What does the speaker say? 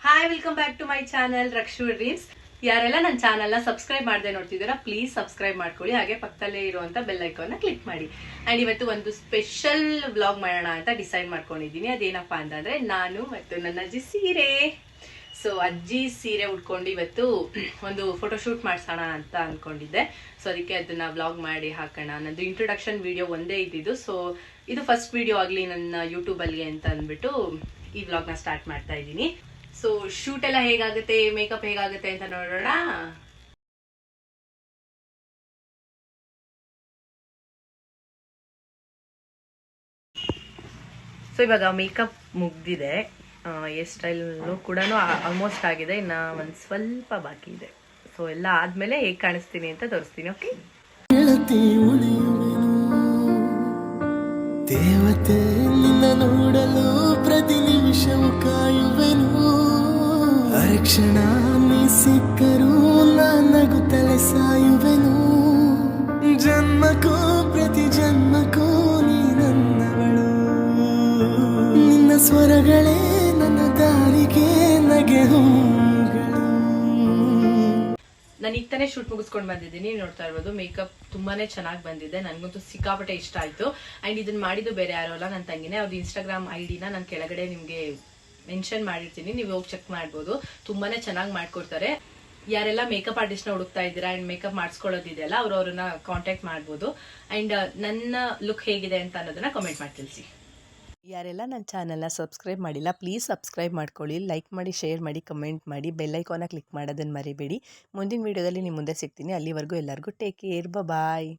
Hi, welcome back to my channel Rakshu dreams. ಯಾರೆಲ್ಲ ನನ್ನ ಚಾನಲ್ನ ಸಬ್ಸ್ಕ್ರೈಬ್ ಮಾಡದೆ ನೋಡ್ತಿದ್ದೀರಾ, ಪ್ಲೀಸ್ ಸಬ್ಸ್ಕ್ರೈಬ್ ಮಾಡ್ಕೊಳ್ಳಿ. ಹಾಗೆ ಪಕ್ಕದಲ್ಲೇ ಇರುವಂತ ಬೆಲ್ ಐಕಾನ್ನ ಕ್ಲಿಕ್ ಮಾಡಿ. ಅಂಡ್ ಇವತ್ತು ಒಂದು ಸ್ಪೆಷಲ್ ವ್ಲಾಗ್ ಮಾಡೋಣ ಅಂತ ಡಿಸೈಡ್ ಮಾಡ್ಕೊಂಡಿದ್ದೀನಿ. ಅದೇನಪ್ಪಾ ಅಂತಂದ್ರೆ, ನಾನು ಮತ್ತು ನನ್ನ ಅಜ್ಜಿ ಸೀರೆ. ಸೊ ಅಜ್ಜಿ ಸೀರೆ ಉಟ್ಕೊಂಡು ಇವತ್ತು ಒಂದು ಫೋಟೋಶೂಟ್ ಮಾಡ್ಸೋಣ ಅಂತ ಅನ್ಕೊಂಡಿದ್ದೆ. ಸೊ ಅದಕ್ಕೆ ಅದನ್ನ ವ್ಲಾಗ್ ಮಾಡಿ ಹಾಕೋಣ. ನಂದು ಇಂಟ್ರೊಡಕ್ಷನ್ ವಿಡಿಯೋ ಒಂದೇ ಇದ್ದಿದ್ದು. ಸೊ ಇದು ಫಸ್ಟ್ ವಿಡಿಯೋ ಆಗಲಿ ನನ್ನ ಯೂಟ್ಯೂಬ್ ಅಲ್ಲಿ ಅಂತ ಅಂದ್ಬಿಟ್ಟು ಈ ವ್ಲಾಗ್ನ ಸ್ಟಾರ್ಟ್ ಮಾಡ್ತಾ ಇದ್ದೀನಿ. ಸೊ ಶೂಟ್ ಎಲ್ಲ ಹೇಗಾಗುತ್ತೆ, ಮೇಕಪ್ ಹೇಗಾಗುತ್ತೆ ಅಂತ ನೋಡೋಣ. ಸೊ ಇವಾಗ ಮೇಕಪ್ ಮುಗ್ದಿದೆ, ಹೇರ್ ಸ್ಟೈಲ್ ಕೂಡ ಆಲ್ಮೋಸ್ಟ್ ಆಗಿದೆ, ಇನ್ನ ಒಂದ್ ಸ್ವಲ್ಪ ಬಾಕಿ ಇದೆ. ಸೊ ಎಲ್ಲ ಆದ್ಮೇಲೆ ಹೇಗ್ ಕಾಣಿಸ್ತೀನಿ ಅಂತ ತೋರಿಸ್ತೀನಿ. ಓಕೆ, ದೇವತೆ ನಿನ್ನ ನೋಡಲು ಪ್ರತಿ ನಿಮಿಷವೂ ಕಾಯುವೆನು. ಅರಕ್ಷಣ ನೀ ಸಿಕ್ಕರೂ ನಗುತ್ತಲೇ ಸಾಯುವೆನು. ಜನ್ಮಕ್ಕೂ ಪ್ರತಿ ಜನ್ಮಕ್ಕೂ ನೀ ನನ್ನವಳು. ನಿನ್ನ ಸ್ವರಗಳೇ ನನ್ನ ದಾರಿಗೆ ನಗೆ ಹೂಗಳು. ನಾನು ಈಗ ತಾನೇ ಶೂಟ್ ಮುಗಿಸ್ಕೊಂಡು ಬಂದಿದ್ದೀನಿ. ನೋಡ್ತಾ ಇರ್ಬೋದು, ಮೇಕಪ್ ತುಂಬಾನೇ ಚೆನ್ನಾಗಿ ಬಂದಿದೆ. ನನ್ಗಂತೂ ಸಿಕ್ಕಾಪಟ್ಟೆ ಇಷ್ಟ ಆಯ್ತು. ಅಂಡ್ ಇದನ್ನ ಮಾಡಿದ್ದು ಬೇರೆ ಯಾರೋ ಅಲ್ಲ, ನನ್ನ ತಂಗಿನೇ. ಅವ್ರದ್ದು ಇನ್ಸ್ಟಾಗ್ರಾಮ್ ಐಡಿನ ನಾನು ಕೆಳಗಡೆ ನಿಮ್ಗೆ ಮೆನ್ಷನ್ ಮಾಡಿರ್ತೀನಿ, ನೀವು ಹೋಗಿ ಚೆಕ್ ಮಾಡ್ಬೋದು. ತುಂಬಾನೇ ಚೆನ್ನಾಗಿ ಮಾಡ್ಕೊಡ್ತಾರೆ. ಯಾರೆಲ್ಲ ಮೇಕಪ್ ಆರ್ಟಿಸ್ಟ್ ನ ಹುಡುಕ್ತಾ ಇದ್ದೀರಾ ಅಂಡ್ ಮೇಕಪ್ ಮಾಡಿಸ್ಕೊಳ್ಳೋದಿದೆಯಲ್ಲ, ಅವ್ರನ್ನ ಕಾಂಟ್ಯಾಕ್ಟ್ ಮಾಡ್ಬೋದು. ಅಂಡ್ ನನ್ನ ಲುಕ್ ಹೇಗಿದೆ ಅಂತ ಅನ್ನೋದನ್ನ ಕಮೆಂಟ್ ಮಾಡಿ ತಿಳಿಸಿ. ಯಾರೆಲ್ಲ ನನ್ನ ಚಾನಲ್ನ ಸಬ್ಸ್ಕ್ರೈಬ್ ಮಾಡಿಲ್ಲ, ಪ್ಲೀಸ್ ಸಬ್ಸ್ಕ್ರೈಬ್ ಮಾಡ್ಕೊಳ್ಳಿ. ಲೈಕ್ ಮಾಡಿ, ಶೇರ್ ಮಾಡಿ, ಕಮೆಂಟ್ ಮಾಡಿ, ಬೆಲ್ ಐಕಾನ್ನ ಕ್ಲಿಕ್ ಮಾಡೋದನ್ನು ಮರಿಬೇಡಿ. ಮುಂದಿನ ವೀಡಿಯೋದಲ್ಲಿ ನಿಮ್ಮ ಮುಂದೆ ಸಿಗ್ತೀನಿ. ಅಲ್ಲಿವರೆಗೂ ಎಲ್ಲರಿಗೂ ಟೇಕ್ ಕೇರ್, ಬಾಯ್.